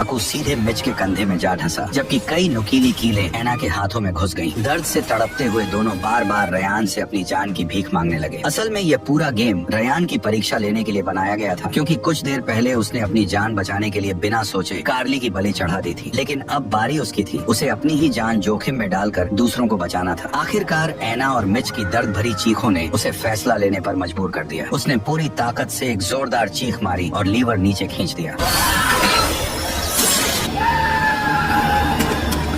चाकू सीधे मिच के कंधे में जा ढसा, जबकि कई नुकीली कीलें एना के हाथों में घुस गईं। दर्द से तड़पते हुए दोनों बार बार रयान से अपनी जान की भीख मांगने लगे। असल में ये पूरा गेम रयान की परीक्षा लेने के लिए बनाया गया था, क्योंकि कुछ देर पहले उसने अपनी जान बचाने के लिए बिना सोचे कार्ली की बलि चढ़ा दी थी। लेकिन अब बारी उसकी थी, उसे अपनी ही जान जोखिम में डालकर दूसरों को बचाना था। आखिरकार एना और मिच की दर्द भरी चीखों ने उसे फैसला लेने पर मजबूर कर दिया। उसने पूरी ताकत से एक जोरदार चीख मारी और लीवर नीचे खींच दिया।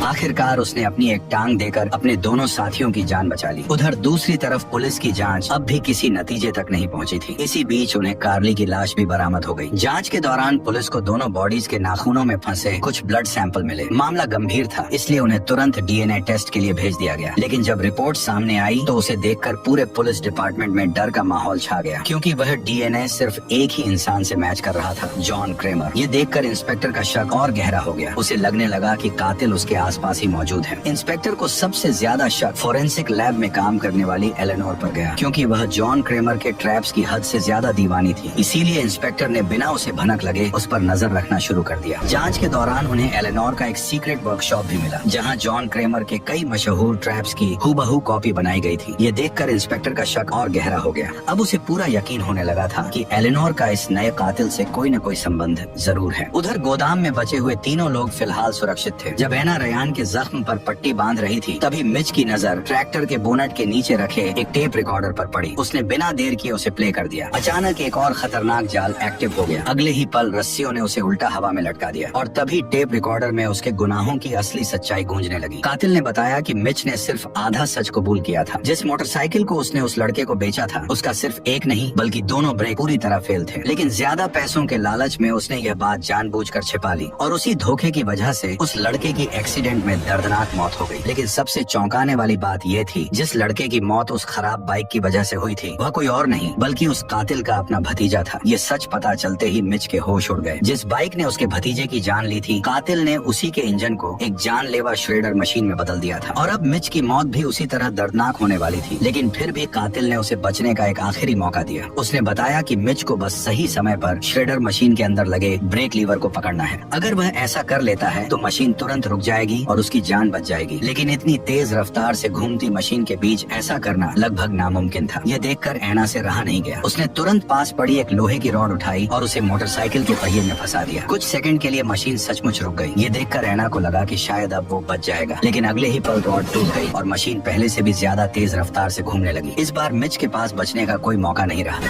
आखिरकार उसने अपनी एक टांग देकर अपने दोनों साथियों की जान बचा ली। उधर दूसरी तरफ पुलिस की जांच अब भी किसी नतीजे तक नहीं पहुंची थी। इसी बीच उन्हें कार्ली की लाश भी बरामद हो गई। जांच के दौरान पुलिस को दोनों बॉडीज के नाखूनों में फंसे कुछ ब्लड सैंपल मिले। मामला गंभीर था, इसलिए उन्हें तुरंत डीएनए टेस्ट के लिए भेज दिया गया। लेकिन जब रिपोर्ट सामने आई तो उसे देखकर पूरे पुलिस डिपार्टमेंट में डर का माहौल छा गया, क्योंकि वह डीएनए सिर्फ एक ही इंसान से मैच कर रहा था, जॉन क्रेमर। ये देखकर इंस्पेक्टर का शक और गहरा हो गया। उसे लगने लगा कि कातिल उसके आसपास ही मौजूद है। इंस्पेक्टर को सबसे ज्यादा शक फोरेंसिक लैब में काम करने वाली एलेनोर पर गया, क्योंकि वह जॉन क्रेमर के ट्रैप्स की हद से ज्यादा दीवानी थी। इसीलिए इंस्पेक्टर ने बिना उसे भनक लगे उस पर नजर रखना शुरू कर दिया। जांच के दौरान उन्हें एलेनोर का एक सीक्रेट वर्कशॉप भी मिला, जहां जॉन क्रेमर के कई मशहूर ट्रैप्स की हूबहू कॉपी बनाई गई थी। ये देखकर इंस्पेक्टर का शक और गहरा हो गया। अब उसे पूरा यकीन होने लगा था कि एलेनोर का इस नए कातिल से कोई न कोई संबंध जरूर है। उधर गोदाम में बचे हुए तीनों लोग फिलहाल सुरक्षित थे। जब एना रयान के जख्म पर पट्टी बांध रही थी, तभी मिच की नजर ट्रैक्टर के बोनट के नीचे रखे एक टेप रिकॉर्डर पर पड़ी। उसने बिना देर किए उसे प्ले कर दिया। अचानक एक और खतरनाक जाल एक्टिव हो गया। अगले ही पल रस्सियों ने उसे उल्टा हवा में लटका दिया और तभी टेप रिकॉर्डर में उसके गुनाहों की असली सच्चाई गूंजने लगी। कातिल ने बताया कि मिच ने सिर्फ आधा सच कबूल किया था। जिस मोटरसाइकिल को उसने उस लड़के को बेचा था, उसका सिर्फ एक नहीं बल्कि दोनों ब्रेक पूरी तरह फेल थे। लेकिन ज्यादा पैसों के लालच में उसने यह बात जानबूझकर छिपा ली और उसी धोखे की वजह से उस लड़के की एक्सीडेंट में दर्दनाक मौत हो गई। लेकिन सबसे चौंकाने वाली बात यह थी, जिस लड़के की मौत उस खराब बाइक की वजह से हुई थी, वह कोई और नहीं बल्कि उस कातिल का अपना भतीजा था। ये सच पता चलते ही मिच के होश उड़ गए। जिस बाइक ने उसके भतीजे की जान ली थी, कातिल ने उसी के इंजन को एक जानलेवा श्रेडर मशीन में बदल दिया था। और अब मिच की मौत भी उसी तरह दर्दनाक होने वाली थी। लेकिन फिर भी कातिल ने उसे बचने का एक आखिरी मौका दिया। उसने बताया कि मिच को बस सही समय पर श्रेडर मशीन के अंदर लगे ब्रेक लीवर को पकड़ना है। अगर वह ऐसा कर लेता है तो मशीन तुरंत रुक जाएगी और उसकी जान बच जाएगी। लेकिन इतनी तेज रफ्तार से घूमती मशीन के बीच ऐसा करना लगभग नामुमकिन था। यह देखकर एना से रहा नहीं गया। उसने तुरंत पास पड़ी एक लोहे की रॉड उठाई और उसे मोटरसाइकिल के पहिए में फंसा दिया। कुछ सेकंड के लिए मशीन सचमुच रुक गई। ये देखकर एना को लगा कि शायद अब वो बच जाएगा, लेकिन अगले ही पल रॉड टूट गई और मशीन पहले से भी ज्यादा तेज रफ्तार से घूमने लगी। इस बार मिच के पास बचने का कोई मौका नहीं रहा।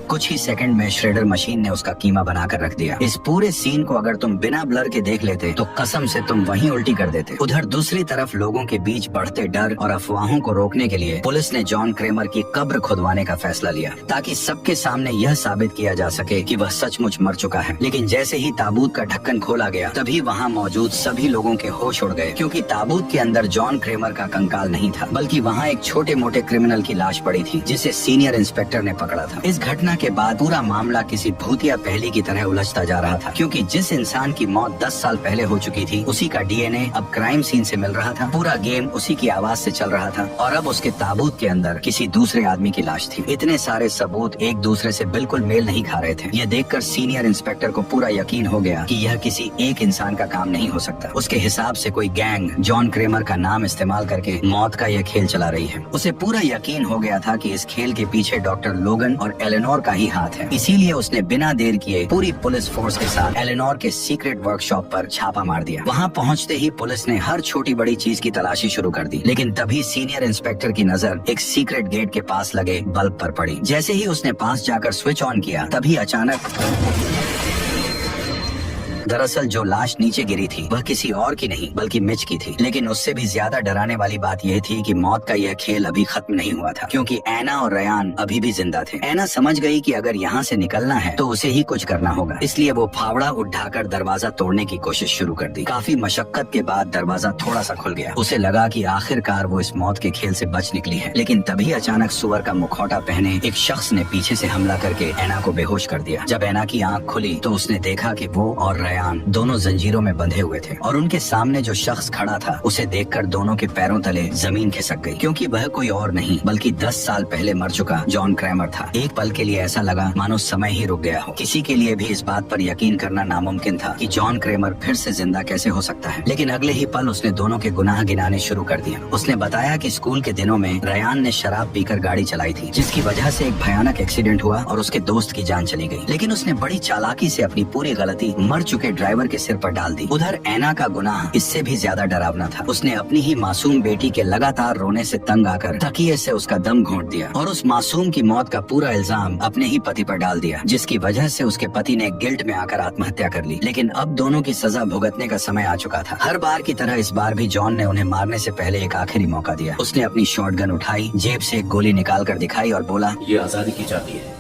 कुछ ही सेकंड में श्रेडर मशीन ने उसका कीमा बनाकर रख दिया। इस पूरे सीन को अगर तुम बिना ब्लर के देख लेते तो कसम से तुम वहीं उल्टी कर देते। उधर दूसरी तरफ लोगों के बीच बढ़ते डर और अफवाहों को रोकने के लिए पुलिस ने जॉन क्रेमर की कब्र खुदवाने का फैसला लिया, ताकि सबके सामने यह साबित किया जा सके कि वह सचमुच मर चुका है। लेकिन जैसे ही ताबूत का ढक्कन खोला गया, तभी वहाँ मौजूद सभी लोगों के होश उड़ गए, क्योंकि ताबूत के अंदर जॉन क्रेमर का कंकाल नहीं था, बल्कि वहाँ एक छोटे मोटे क्रिमिनल की लाश पड़ी थी, जिसे सीनियर इंस्पेक्टर ने पकड़ा था। इस घटना के बाद पूरा मामला किसी भूतिया पहेली की तरह उलझता जा रहा था, क्योंकि जिस इंसान की मौत 10 साल पहले हो चुकी थी, उसी का डीएनए अब क्राइम सीन से मिल रहा था। पूरा गेम उसी की आवाज से चल रहा था और अब उसके ताबूत के अंदर किसी दूसरे आदमी की लाश थी। इतने सारे सबूत एक दूसरे से बिल्कुल मेल नहीं खा रहे थे। यह देखकर सीनियर इंस्पेक्टर को पूरा यकीन हो गया कि यह किसी एक इंसान का काम नहीं हो सकता। उसके हिसाब से कोई गैंग जॉन क्रेमर का नाम इस्तेमाल करके मौत का यह खेल चला रही है। उसे पूरा यकीन हो गया था कि इस खेल के पीछे डॉक्टर लोगन और एलेनोर का ही हाथ है। इसीलिए उसने बिना देर किए पूरी पुलिस फोर्स के साथ एलेनोर के सीक्रेट वर्कशॉप पर छापा मार दिया। वहाँ पहुँचते ही पुलिस ने हर छोटी बड़ी चीज की तलाशी शुरू कर दी। लेकिन तभी सीनियर इंस्पेक्टर की नजर एक सीक्रेट गेट के पास लगे बल्ब पर पड़ी। जैसे ही उसने पास जाकर स्विच ऑन किया, तभी अचानक दरअसल जो लाश नीचे गिरी थी वह किसी और की नहीं बल्कि मिच की थी। लेकिन उससे भी ज्यादा डराने वाली बात यह थी कि मौत का यह खेल अभी खत्म नहीं हुआ था, क्योंकि एना और रयान अभी भी जिंदा थे। एना समझ गई कि अगर यहाँ से निकलना है तो उसे ही कुछ करना होगा, इसलिए वो फावड़ा उठाकर दरवाजा तोड़ने की कोशिश शुरू कर दी। काफी मशक्कत के बाद दरवाजा थोड़ा सा खुल गया। उसे लगा कि आखिरकार वो इस मौत के खेल से बच निकली है। लेकिन तभी अचानक सुअर का मुखौटा पहने एक शख्स ने पीछे से हमला करके एना को बेहोश कर दिया। जब एना की आंख खुली तो उसने देखा कि वो और रयान रयान दोनों जंजीरों में बंधे हुए थे और उनके सामने जो शख्स खड़ा था उसे देखकर दोनों के पैरों तले जमीन खिसक गई, क्योंकि वह कोई और नहीं बल्कि 10 साल पहले मर चुका जॉन क्रैमर था। एक पल के लिए ऐसा लगा मानो समय ही रुक गया हो। किसी के लिए भी इस बात पर यकीन करना नामुमकिन था कि जॉन क्रैमर फिर से जिंदा कैसे हो सकता है, लेकिन अगले ही पल उसने दोनों के गुनाह गिनाने शुरू कर दिया। उसने बताया कि स्कूल के दिनों में रयान ने शराब पीकर गाड़ी चलाई थी, जिसकी वजह से एक भयानक एक्सीडेंट हुआ और उसके दोस्त की जान चली गई। लेकिन उसने बड़ी चालाकी से अपनी पूरी गलती मर चुके ड्राइवर के सिर पर डाल दी। उधर ऐना का गुनाह इससे भी ज्यादा डरावना था। उसने अपनी ही मासूम बेटी के लगातार रोने से तंग आकर तकिए से उसका दम घोंट दिया और उस मासूम की मौत का पूरा इल्जाम अपने ही पति पर डाल दिया, जिसकी वजह से उसके पति ने गिल्ट में आकर आत्महत्या कर ली। लेकिन अब दोनों की सजा भुगतने का समय आ चुका था। हर बार की तरह इस बार भी जॉन ने उन्हें मारने से पहले एक आखिरी मौका दिया। उसने अपनी शॉटगन उठाई, जेब से एक गोली निकाल कर दिखाई और बोला, ये आजादी की चाबी है।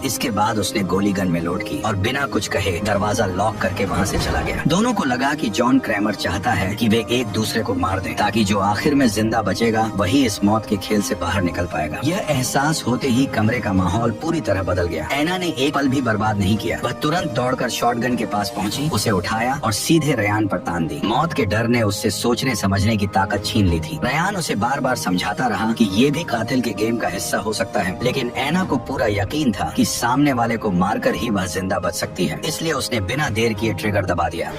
इसके बाद उसने गोली गन में लोड की और बिना कुछ कहे दरवाजा लॉक करके वहाँ से चला गया। दोनों को लगा कि जॉन क्रैमर चाहता है कि वे एक दूसरे को मार दें, ताकि जो आखिर में जिंदा बचेगा वही इस मौत के खेल से बाहर निकल पाएगा। यह एहसास होते ही कमरे का माहौल पूरी तरह बदल गया। ऐना ने एक पल भी बर्बाद नहीं किया। वह तुरंत दौड़कर शॉटगन के पास पहुंची, उसे उठाया और सीधे रयान पर तान दी। मौत के डर ने उससे सोचने समझने की ताकत छीन ली थी। रयान उसे बार बार समझाता रहा कि ये भी कातिल के गेम का हिस्सा हो सकता है, लेकिन ऐना को पूरा यकीन था कि सामने वाले को मारकर ही वह जिंदा बच सकती है। इसलिए उसने बिना देर किए ट्रिगर दबा दिया।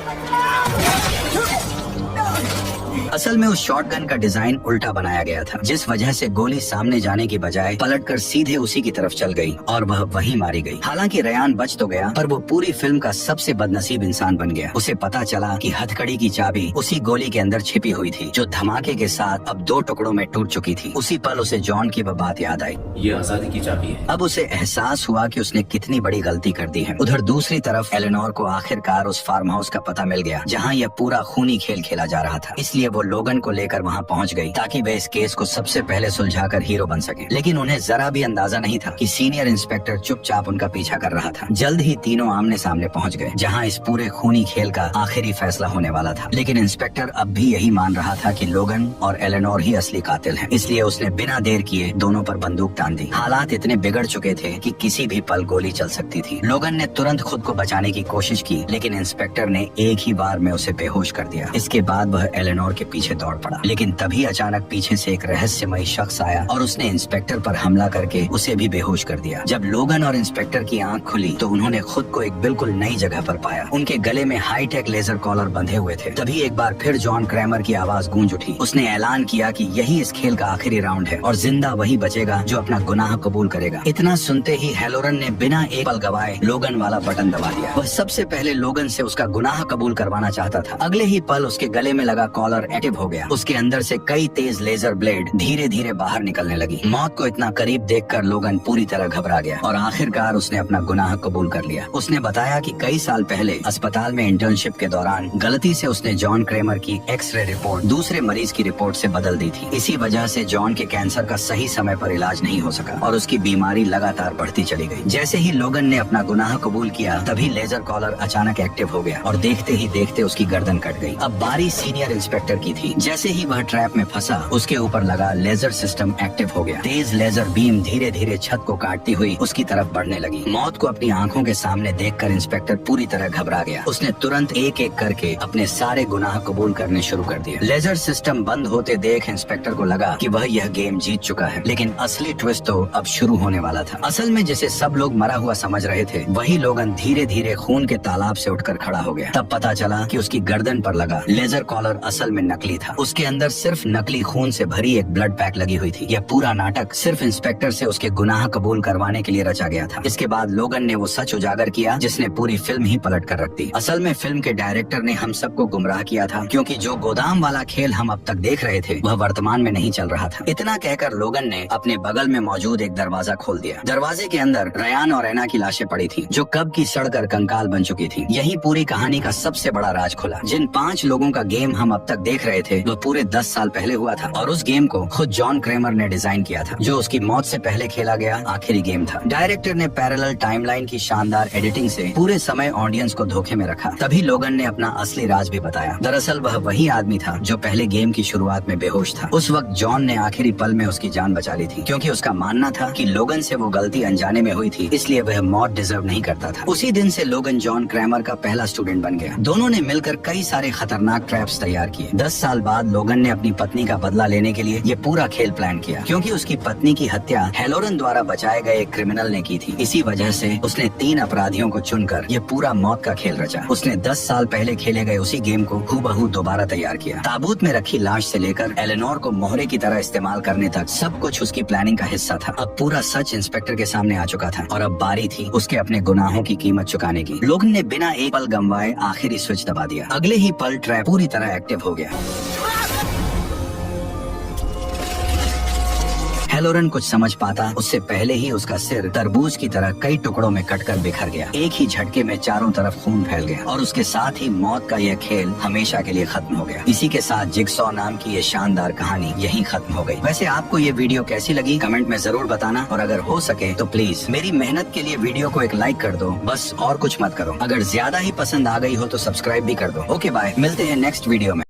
असल में उस शॉटगन का डिजाइन उल्टा बनाया गया था, जिस वजह से गोली सामने जाने की बजाय पलटकर सीधे उसी की तरफ चल गई और वह वहीं मारी गई। हालांकि रयान बच तो गया, पर वो पूरी फिल्म का सबसे बदनसीब इंसान बन गया। उसे पता चला कि हथकड़ी की चाबी उसी गोली के अंदर छिपी हुई थी, जो धमाके के साथ अब 2 टुकड़ों में टूट चुकी थी। उसी पल उसे जॉन की वह बात याद आई, ये आजादी की चाबी है। अब उसे एहसास हुआ कि उसने कितनी बड़ी गलती कर दी है। उधर दूसरी तरफ एलेनोर को आखिरकार उस फार्म हाउस का पता मिल गया, जहाँ यह पूरा खूनी खेल खेला जा रहा था। इसलिए वो लोगन को लेकर वहाँ पहुँच गई, ताकि वे इस केस को सबसे पहले सुलझाकर हीरो बन सके। लेकिन उन्हें जरा भी अंदाजा नहीं था कि सीनियर इंस्पेक्टर चुपचाप उनका पीछा कर रहा था। जल्द ही तीनों आमने सामने पहुँच गए, जहाँ इस पूरे खूनी खेल का आखिरी फैसला होने वाला था। लेकिन इंस्पेक्टर अब भी यही मान रहा था कि लोगन और एलेनोर ही असली कातिल हैं। इसलिए उसने बिना देर किए दोनों पर बंदूक तान दी। हालात इतने बिगड़ चुके थे कि किसी भी पल गोली चल सकती थी। लोगन ने तुरंत खुद को बचाने की कोशिश की, लेकिन इंस्पेक्टर ने एक ही बार में उसे बेहोश कर दिया। इसके बाद वह एलेनोर के पीछे दौड़ पड़ा, लेकिन तभी अचानक पीछे से एक रहस्यमयी शख्स आया और उसने इंस्पेक्टर पर हमला करके उसे भी बेहोश कर दिया। जब लोगन और इंस्पेक्टर की आंख खुली तो उन्होंने खुद को एक बिल्कुल नई जगह पर पाया। उनके गले में हाईटेक लेजर कॉलर बंधे हुए थे। तभी एक बार फिर जॉन क्रैमर की आवाज गूंज उठी। उसने ऐलान किया कि यही इस खेल का आखिरी राउंड है और जिंदा वही बचेगा जो अपना गुनाह कबूल करेगा। इतना सुनते ही हेलोरन ने बिना एक पल गवाए लोगन वाला बटन दबा दिया। वह सबसे पहले लोगन से उसका गुनाह कबूल करवाना चाहता था। अगले ही पल उसके गले में लगा कॉलर एक्टिव हो गया। उसके अंदर से कई तेज लेजर ब्लेड धीरे धीरे बाहर निकलने लगी। मौत को इतना करीब देखकर लोगन पूरी तरह घबरा गया और आखिरकार उसने अपना गुनाह कबूल कर लिया। उसने बताया कि कई साल पहले अस्पताल में इंटर्नशिप के दौरान गलती से उसने जॉन क्रैमर की एक्सरे रिपोर्ट दूसरे मरीज की रिपोर्ट से बदल दी थी। इसी वजह से जॉन के कैंसर का सही समय पर इलाज नहीं हो सका और उसकी बीमारी लगातार बढ़ती चली गई। जैसे ही लोगन ने अपना गुनाह कबूल किया, तभी लेजर कॉलर अचानक एक्टिव हो गया और देखते ही देखते उसकी गर्दन कट गई। अब बारी सीनियर इंस्पेक्टर की थी। जैसे ही वह ट्रैप में फंसा, उसके ऊपर लगा लेजर सिस्टम एक्टिव हो गया। तेज लेजर बीम धीरे धीरे छत को काटती हुई उसकी तरफ बढ़ने लगी। मौत को अपनी आंखों के सामने देखकर इंस्पेक्टर पूरी तरह घबरा गया। उसने तुरंत एक एक करके अपने सारे गुनाह कबूल करने शुरू कर दिए। लेजर सिस्टम बंद होते देख इंस्पेक्टर को लगा कि वह यह गेम जीत चुका है, लेकिन असली ट्विस्ट तो अब शुरू होने वाला था। असल में जिसे सब लोग मरा हुआ समझ रहे थे, वही लोगन धीरे धीरे खून के तालाब से उठकर खड़ा हो गया। तब पता चला कि उसकी गर्दन पर लगा लेजर कॉलर असल में नकली था। उसके अंदर सिर्फ नकली खून से भरी एक ब्लड पैक लगी हुई थी। यह पूरा नाटक सिर्फ इंस्पेक्टर से उसके गुनाह कबूल करवाने के लिए रचा गया था। इसके बाद लोगन ने वो सच उजागर किया जिसने पूरी फिल्म ही पलट कर रख दी। असल में फिल्म के डायरेक्टर ने हम सबको गुमराह किया था, क्योंकि जो गोदाम वाला खेल हम अब तक देख रहे थे वह वर्तमान में नहीं चल रहा था। इतना कहकर लोगन ने अपने बगल में मौजूद एक दरवाजा खोल दिया। दरवाजे के अंदर रयान और ऐना की लाशें पड़ी थी, जो कब की सड़कर कंकाल बन चुकी थी। यही पूरी कहानी का सबसे बड़ा राज खुला। जिन 5 लोगों का गेम हम अब तक देख देख रहे थे वो पूरे 10 साल पहले हुआ था और उस गेम को खुद जॉन क्रेमर ने डिजाइन किया था, जो उसकी मौत से पहले खेला गया आखिरी गेम था। डायरेक्टर ने पैरेलल टाइमलाइन की शानदार एडिटिंग से पूरे समय ऑडियंस को धोखे में रखा। तभी लोगन ने अपना असली राज भी बताया। दरअसल वह वही आदमी था जो पहले गेम की शुरुआत में बेहोश था। उस वक्त जॉन ने आखिरी पल में उसकी जान बचा ली थी, क्योंकि उसका मानना था कि लोगन से वो गलती अनजाने में हुई थी, इसलिए वह मौत डिजर्व नहीं करता था। उसी दिन से लोगन जॉन क्रेमर का पहला स्टूडेंट बन गया। दोनों ने मिलकर कई सारे खतरनाक ट्रैप्स तैयार किए। 10 साल बाद लोगन ने अपनी पत्नी का बदला लेने के लिए ये पूरा खेल प्लान किया, क्योंकि उसकी पत्नी की हत्या हेलोरन द्वारा बचाए गए एक क्रिमिनल ने की थी। इसी वजह से उसने 3 अपराधियों को चुनकर ये पूरा मौत का खेल रचा। उसने 10 साल पहले खेले गए उसी गेम को हूबहू दोबारा तैयार किया। ताबूत में रखी लाश से लेकर एलेनोर को मोहरे की तरह इस्तेमाल करने तक सब कुछ उसकी प्लानिंग का हिस्सा था। अब पूरा सच इंस्पेक्टर के सामने आ चुका था और अब बारी थी उसके अपने गुनाहों की कीमत चुकाने की। लोगन ने बिना एक पल गंवाए आखिरी स्विच दबा दिया। अगले ही पल ट्रैप पूरी तरह एक्टिव हो गया। हेलोरन कुछ समझ पाता उससे पहले ही उसका सिर तरबूज की तरह कई टुकड़ों में कटकर बिखर गया। एक ही झटके में चारों तरफ खून फैल गया और उसके साथ ही मौत का यह खेल हमेशा के लिए खत्म हो गया। इसी के साथ जिगसॉ नाम की ये शानदार कहानी यहीं खत्म हो गई। वैसे आपको ये वीडियो कैसी लगी कमेंट में जरूर बताना, और अगर हो सके तो प्लीज मेरी मेहनत के लिए वीडियो को एक लाइक कर दो, बस और कुछ मत करो। अगर ज्यादा ही पसंद आ गई हो तो सब्सक्राइब भी कर दो। ओके बाय, मिलते हैं नेक्स्ट वीडियो में।